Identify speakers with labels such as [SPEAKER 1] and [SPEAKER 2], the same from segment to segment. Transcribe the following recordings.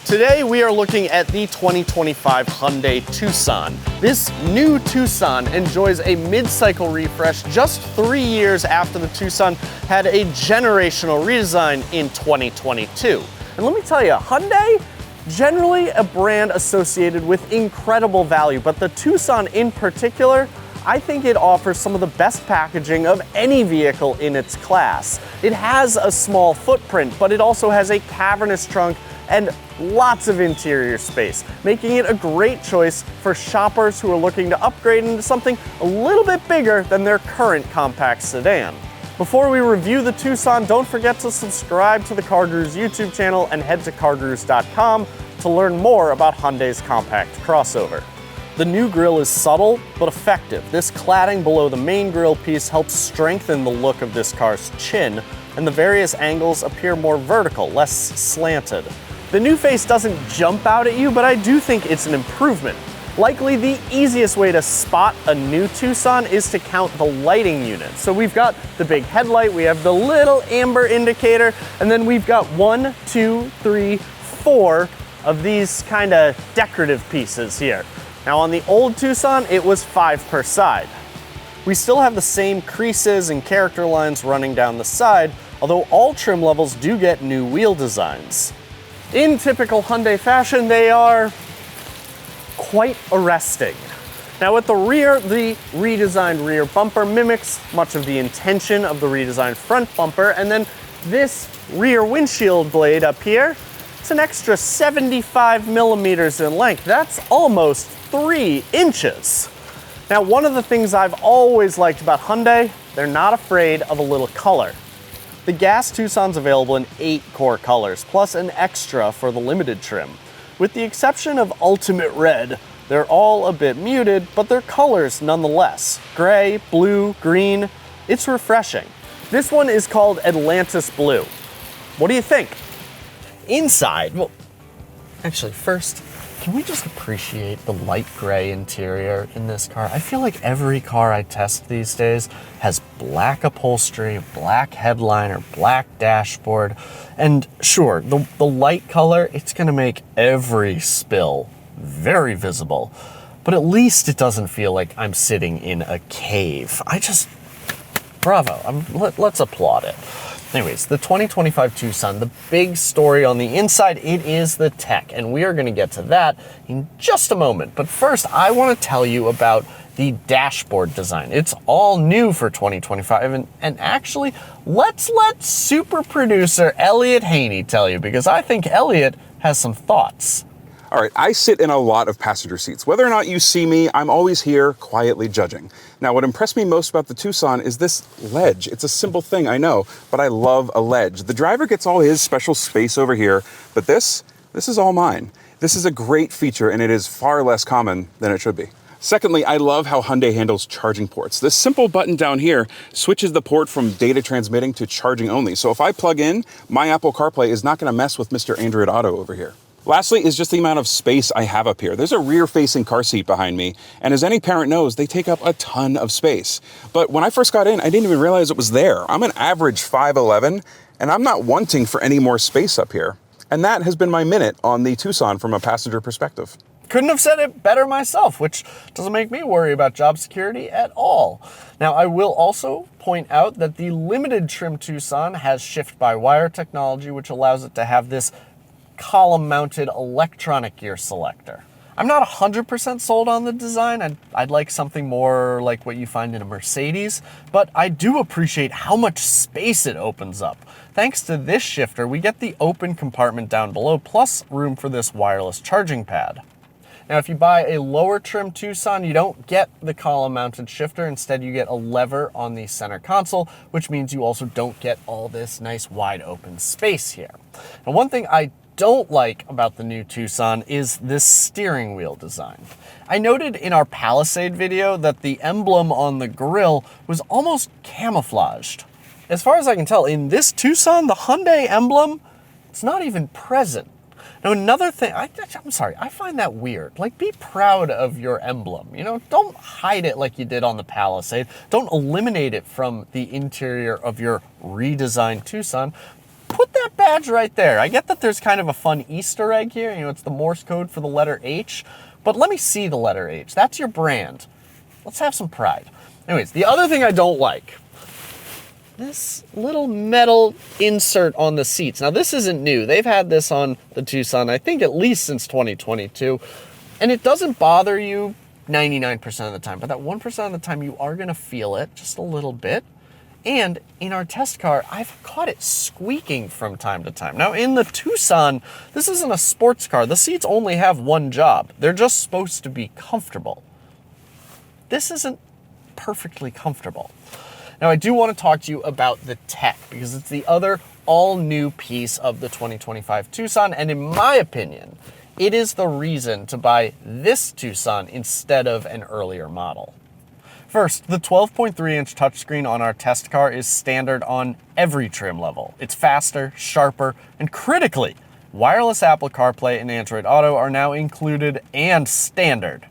[SPEAKER 1] Today we are looking at the 2025 Hyundai Tucson. This new Tucson enjoys a mid-cycle refresh just 3 years after the Tucson had a generational redesign in 2022. And let me tell you, Hyundai, generally a brand associated with incredible value, but the Tucson in particular, I think it offers some of the best packaging of any vehicle in its class. It has a small footprint, but it also has a cavernous trunk and lots of interior space, making it a great choice for shoppers who are looking to upgrade into something a little bit bigger than their current compact sedan. Before we review the Tucson, don't forget to subscribe to the CarGurus YouTube channel and head to cargurus.com to learn more about Hyundai's compact crossover. The new grille is subtle but effective. This cladding below the main grille piece helps strengthen the look of this car's chin, and the various angles appear more vertical, less slanted. The new face doesn't jump out at you, but I do think it's an improvement. Likely the easiest way to spot a new Tucson is to count the lighting units. So we've got the big headlight, we have the little amber indicator, and then we've got 1, 2, 3, 4 of these kind of decorative pieces here. Now on the old Tucson, it was 5 per side. We still have the same creases and character lines running down the side, although all trim levels do get new wheel designs. In typical Hyundai fashion, they are quite arresting. Now at the rear, the redesigned rear bumper mimics much of the intention of the redesigned front bumper, and then this rear windshield blade up here, it's an extra 75 millimeters in length. That's almost 3 inches. Now, one of the things I've always liked about Hyundai, they're not afraid of a little color. The gas Tucson's available in 8 core colors, plus an extra for the limited trim. With the exception of Ultimate Red, they're all a bit muted, but they're colors nonetheless. Gray, blue, green, it's refreshing. This one is called Atlantis Blue. What do you think? Inside, well, actually first, can we just appreciate the light gray interior in this car? I feel like every car I test these days has black upholstery, black headliner, black dashboard, and sure, the light color, it's gonna make every spill very visible, but at least it doesn't feel like I'm sitting in a cave. Bravo, let's applaud it. Anyways, the 2025 Tucson, the big story on the inside, it is the tech, and we are going to get to that in just a moment. But first, I want to tell you about the dashboard design. It's all new for 2025, and actually, let's let super producer Elliot Haney tell you, because I think Elliot has some thoughts.
[SPEAKER 2] All right, I sit in a lot of passenger seats. Whether or not you see me, I'm always here quietly judging. Now, what impressed me most about the Tucson is this ledge. It's a simple thing, I know, but I love a ledge. The driver gets all his special space over here, but this is all mine. This is a great feature, and it is far less common than it should be. Secondly, I love how Hyundai handles charging ports. This simple button down here switches the port from data transmitting to charging only. So if I plug in, my Apple CarPlay is not going to mess with Mr. Android Auto over here. Lastly is just the amount of space I have up here. There's a rear-facing car seat behind me, and as any parent knows, they take up a ton of space. But when I first got in, I didn't even realize it was there. I'm an average 5'11", and I'm not wanting for any more space up here. And that has been my minute on the Tucson from a passenger perspective.
[SPEAKER 1] Couldn't have said it better myself, which doesn't make me worry about job security at all. Now, I will also point out that the limited trim Tucson has shift-by-wire technology, which allows it to have this column-mounted electronic gear selector. I'm not 100% sold on the design. I'd like something more like what you find in a Mercedes, but I do appreciate how much space it opens up. Thanks to this shifter, we get the open compartment down below, plus room for this wireless charging pad. Now, if you buy a lower trim Tucson, you don't get the column-mounted shifter. Instead, you get a lever on the center console, which means you also don't get all this nice wide open space here. Now, one thing I don't like about the new Tucson is this steering wheel design. I noted in our Palisade video that the emblem on the grille was almost camouflaged. As far as I can tell, in this Tucson, the Hyundai emblem, it's not even present. Now, another thing, I'm sorry, I find that weird. Like, be proud of your emblem, you know? Don't hide it like you did on the Palisade. Don't eliminate it from the interior of your redesigned Tucson. put that badge right there. I get that there's kind of a fun Easter egg here. You know, it's the Morse code for the letter H, but let me see the letter H. That's your brand. Let's have some pride. Anyways, the other thing I don't like, this little metal insert on the seats. Now, this isn't new. They've had this on the Tucson, I think, at least since 2022, and it doesn't bother you 99% of the time, but that 1% of the time you are gonna feel it just a little bit. And in our test car, I've caught it squeaking from time to time. Now in the Tucson, this isn't a sports car. The seats only have one job. They're just supposed to be comfortable. This isn't perfectly comfortable. Now I do want to talk to you about the tech because it's the other all new piece of the 2025 Tucson. And in my opinion, it is the reason to buy this Tucson instead of an earlier model. First, the 12.3-inch touchscreen on our test car is standard on every trim level. It's faster, sharper, and critically, wireless Apple CarPlay and Android Auto are now included and standard.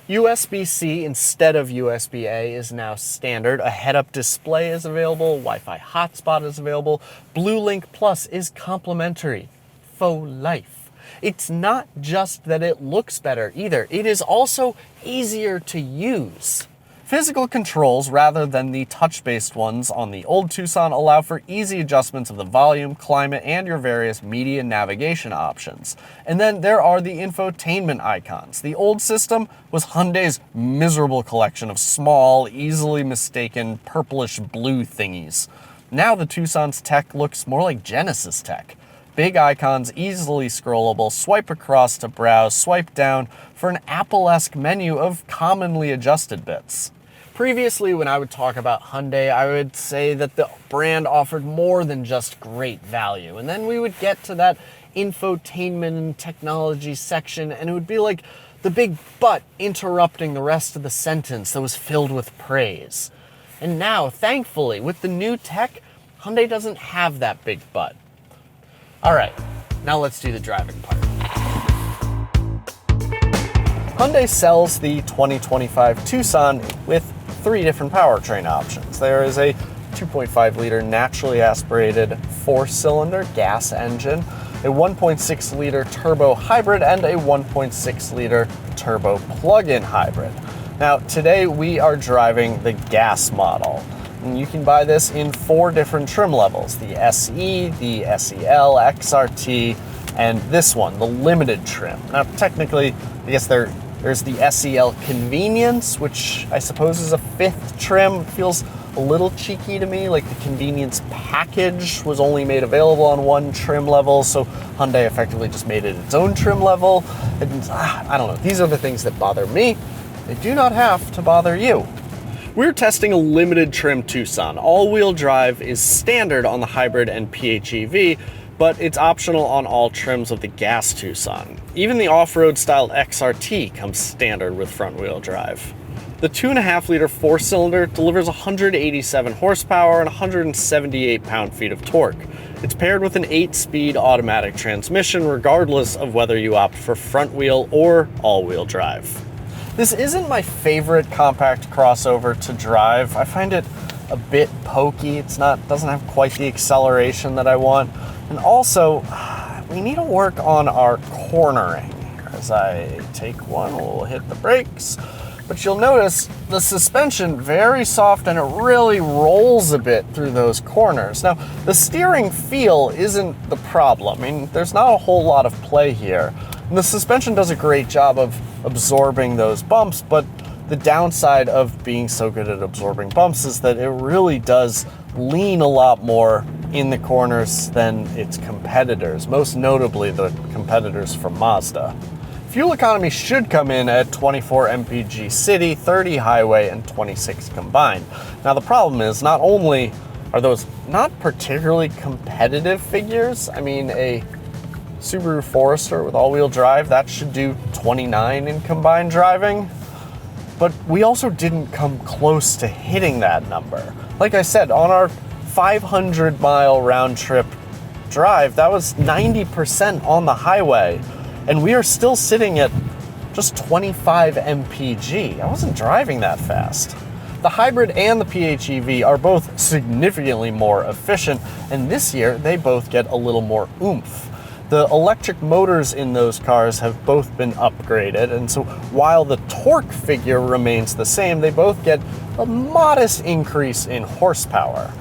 [SPEAKER 1] USB-C instead of USB-A is now standard. A head-up display is available. Wi-Fi hotspot is available. BlueLink Plus is complimentary for life. It's not just that it looks better either. It is also easier to use. Physical controls, rather than the touch-based ones on the old Tucson, allow for easy adjustments of the volume, climate, and your various media navigation options. And then there are the infotainment icons. The old system was Hyundai's miserable collection of small, easily mistaken purplish blue thingies. Now the Tucson's tech looks more like Genesis tech. Big icons, easily scrollable, swipe across to browse, swipe down for an Apple-esque menu of commonly adjusted bits. Previously, when I would talk about Hyundai, I would say that the brand offered more than just great value. And then we would get to that infotainment and technology section, and it would be like the big but interrupting the rest of the sentence that was filled with praise. And now, thankfully, with the new tech, Hyundai doesn't have that big but. All right, now let's do the driving part. Hyundai sells the 2025 Tucson with 3 different powertrain options. There is a 2.5-liter naturally aspirated 4-cylinder gas engine, a 1.6-liter turbo hybrid, and a 1.6-liter turbo plug-in hybrid. Now, today we are driving the gas model. And you can buy this in 4 different trim levels: the SE, the SEL, XRT, and this one, the limited trim. Now, technically, I guess there's the SEL Convenience, which I suppose is a 5th trim. It feels a little cheeky to me, like the Convenience package was only made available on 1 trim level, so Hyundai effectively just made it its own trim level. And I don't know, these are the things that bother me. They do not have to bother you. We're testing a limited trim Tucson. All-wheel drive is standard on the hybrid and PHEV, but it's optional on all trims of the gas Tucson. Even the off-road styled XRT comes standard with front-wheel drive. The 2.5-liter 4-cylinder delivers 187 horsepower and 178 pound-feet of torque. It's paired with an 8-speed automatic transmission regardless of whether you opt for front-wheel or all-wheel drive. This isn't my favorite compact crossover to drive. I find it a bit pokey. Doesn't have quite the acceleration that I want. And also, we need to work on our cornering. As I take one, we'll hit the brakes. But you'll notice the suspension very soft and it really rolls a bit through those corners. Now, the steering feel isn't the problem. I mean, there's not a whole lot of play here. And the suspension does a great job of absorbing those bumps, but the downside of being so good at absorbing bumps is that it really does lean a lot more in the corners than its competitors, most notably the competitors from Mazda. Fuel economy should come in at 24 mpg city, 30 highway, and 26 combined. Now the problem is, not only are those not particularly competitive figures, I mean a Subaru Forester with all-wheel drive, that should do 29 in combined driving. But we also didn't come close to hitting that number. Like I said, on our 500-mile round-trip drive, that was 90% on the highway, and we are still sitting at just 25 mpg. I wasn't driving that fast. The hybrid and the PHEV are both significantly more efficient, and this year they both get a little more oomph. The electric motors in those cars have both been upgraded, and so while the torque figure remains the same, they both get a modest increase in horsepower.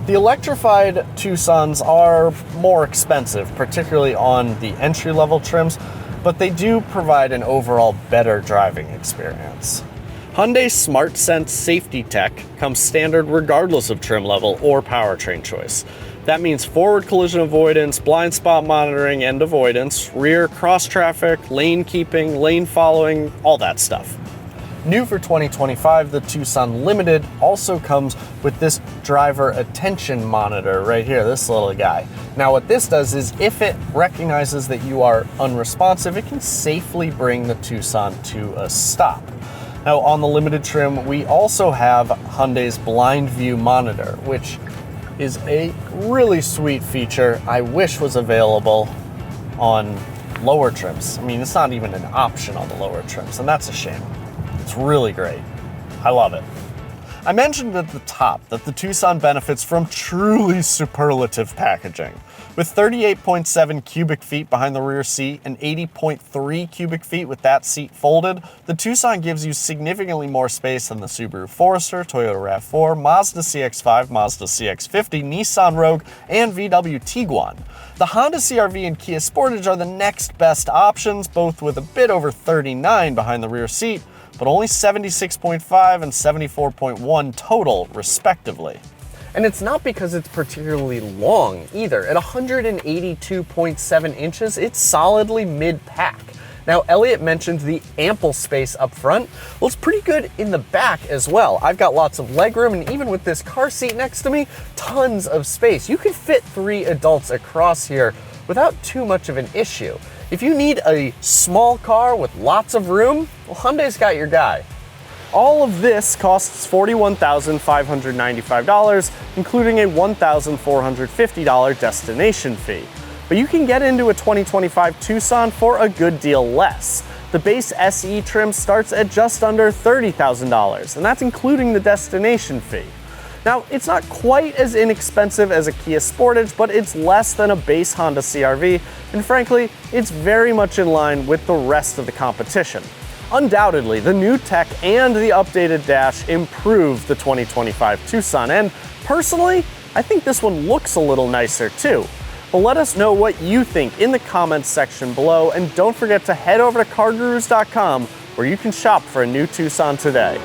[SPEAKER 1] The electrified Tucsons are more expensive, particularly on the entry-level trims, but they do provide an overall better driving experience. Hyundai's SmartSense safety tech comes standard regardless of trim level or powertrain choice. That means forward collision avoidance, blind spot monitoring and avoidance, rear cross traffic, lane keeping, lane following, all that stuff. New for 2025, the Tucson Limited also comes with this driver attention monitor right here, this little guy. Now what this does is if it recognizes that you are unresponsive, it can safely bring the Tucson to a stop. Now on the Limited trim, we also have Hyundai's blind view monitor, which is a really sweet feature I wish was available on lower trims. I mean, it's not even an option on the lower trims, and that's a shame. It's really great. I love it. I mentioned at the top that the Tucson benefits from truly superlative packaging. With 38.7 cubic feet behind the rear seat and 80.3 cubic feet with that seat folded, the Tucson gives you significantly more space than the Subaru Forester, Toyota RAV4, Mazda CX-5, Mazda CX-50, Nissan Rogue, and VW Tiguan. The Honda CR-V and Kia Sportage are the next best options, both with a bit over 39 behind the rear seat, but only 76.5 and 74.1 total, respectively. And it's not because it's particularly long either. At 182.7 inches, it's solidly mid-pack. Now, Elliot mentioned the ample space up front. Well, it's pretty good in the back as well. I've got lots of legroom, and even with this car seat next to me, tons of space. You could fit 3 adults across here without too much of an issue. If you need a small car with lots of room, well, Hyundai's got your guy. All of this costs $41,595, including a $1,450 destination fee. But you can get into a 2025 Tucson for a good deal less. The base SE trim starts at just under $30,000, and that's including the destination fee. Now, it's not quite as inexpensive as a Kia Sportage, but it's less than a base Honda CR-V, and frankly, it's very much in line with the rest of the competition. Undoubtedly, the new tech and the updated dash improve the 2025 Tucson, and personally, I think this one looks a little nicer too. But let us know what you think in the comments section below, and don't forget to head over to CarGurus.com where you can shop for a new Tucson today.